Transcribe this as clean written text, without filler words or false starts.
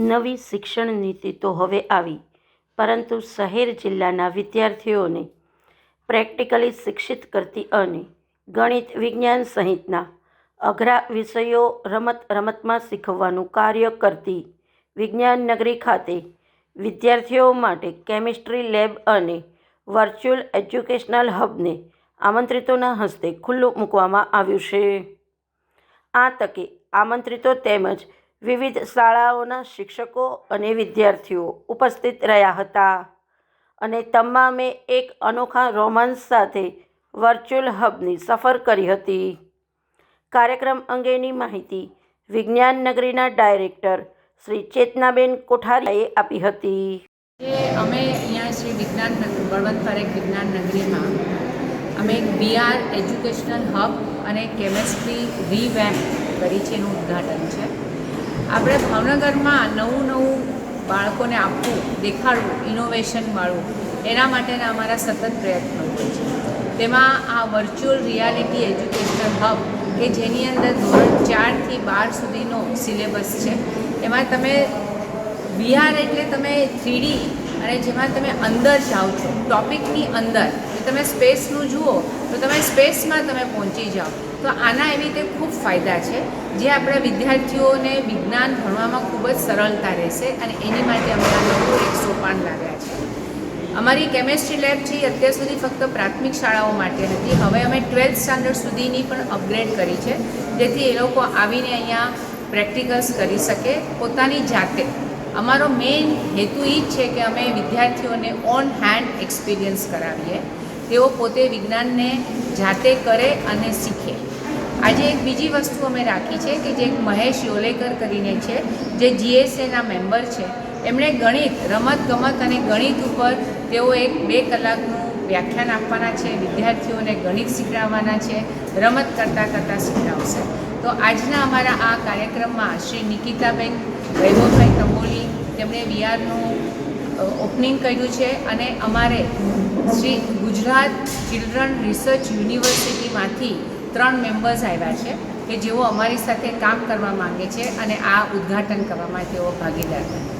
નવી શિક્ષણ નીતિ તો હવે આવી, પરંતુ શહેર જિલ્લાના વિદ્યાર્થીઓને પ્રેક્ટિકલી શિક્ષિત કરતી અને ગણિત, વિજ્ઞાન સહિતના અઘરા વિષયો રમત-રમતમાં શીખવવાનું કાર્ય કરતી વિજ્ઞાન નગરી ખાતે વિદ્યાર્થીઓ માટે કેમિસ્ટ્રી લેબ અને વર્ચ્યુઅલ એજ્યુકેશનલ હબને આમંત્રિતોના હસ્તે ખુલ્લું મૂકવામાં આવ્યું છે. આ તકે આમંત્રિતો તેમજ વિવિધ શાળાઓના શિક્ષકો અને વિદ્યાર્થીઓ ઉપસ્થિત રહ્યા હતા અને તમામે એક અનોખા રોમાંચ સાથે વર્ચ્યુઅલ હબની સફર કરી હતી. કાર્યક્રમ અંગેની માહિતી વિજ્ઞાન નગરીના ડાયરેક્ટર શ્રી ચેતનાબેન કોઠારીયાએ આપી હતી. અમે અહીંયા શ્રી વિજ્ઞાન બળવંત પારેખ વિજ્ઞાન નગરીમાં અમે એક VR એજ્યુકેશનલ હબ અને કેમેસ્ટ્રી રીવેમ્પ કરી છે, એનું ઉદ્ઘાટન છે. આપણે ભાવનગરમાં નવું બાળકોને આપવું, દેખાડવું, ઇનોવેશનવાળું, એના માટેના અમારા સતત પ્રયત્નો હોય છે. તેમાં આ વર્ચ્યુઅલ રિયાલિટી એજ્યુકેશનલ હબ કે જેની અંદર ધોરણ 4 થી 12 સુધીનો સિલેબસ છે, એમાં તમે VR એટલે તમે 3D અને જેમાં તમે અંદર જાઓ છો, ટોપિકની અંદર તમે સ્પેસનું જુઓ તો તમે સ્પેસમાં તમે પહોંચી જાઓ. તો આના એવી રીતે ખૂબ ફાયદા છે, જે આપણા વિદ્યાર્થીઓને વિજ્ઞાન ભણવામાં ખૂબ જ સરળતા રહેશે અને એની માટે અમે આ નવું એક સોપાન લાવ્યા છે. અમારી કેમેસ્ટ્રી લેબ છે એ અત્યાર સુધી ફક્ત પ્રાથમિક શાળાઓ માટે હતી. હવે અમે 12th સ્ટાન્ડર્ડ સુધીની પણ અપગ્રેડ કરી છે, જેથી એ લોકો આવીને અહીંયા પ્રેક્ટિકલ્સ કરી શકે પોતાની જાતે. અમારો મેઇન હેતુ એ જ છે કે અમે વિદ્યાર્થીઓને ઓન હેન્ડ એક્સપિરિયન્સ કરાવીએ, તેઓ પોતે વિજ્ઞાનને જાતે કરે અને શીખે. આજે એક બીજી વસ્તુ અમે રાખી છે કે જે એક મહેશ યોલેકર કરીને છે, જે GSAના મેમ્બર છે. એમણે ગણિત, રમત-ગમત અને ગણિત ઉપર તેઓ એક 2 કલાકનું વ્યાખ્યાન આપવાના છે. વિદ્યાર્થીઓને ગણિત શીખવાડવાના છે, રમત કરતાં શીખવાડશે. તો આજના અમારા આ કાર્યક્રમમાં શ્રી નિકિતાબેન વૈભવભાઈ તંબોલી તેમણે VRનું ઓપનિંગ કર્યું છે અને અમારે શ્રી ગુજરાત ચિલ્ડ્રન રિસર્ચ યુનિવર્સિટીમાંથી 3 મેમ્બર્સ આવ્યા છે કે જેઓ અમારી સાથે કામ કરવા માંગે છે અને આ ઉદ્ઘાટન કરવામાં તેઓ ભાગીદાર બને.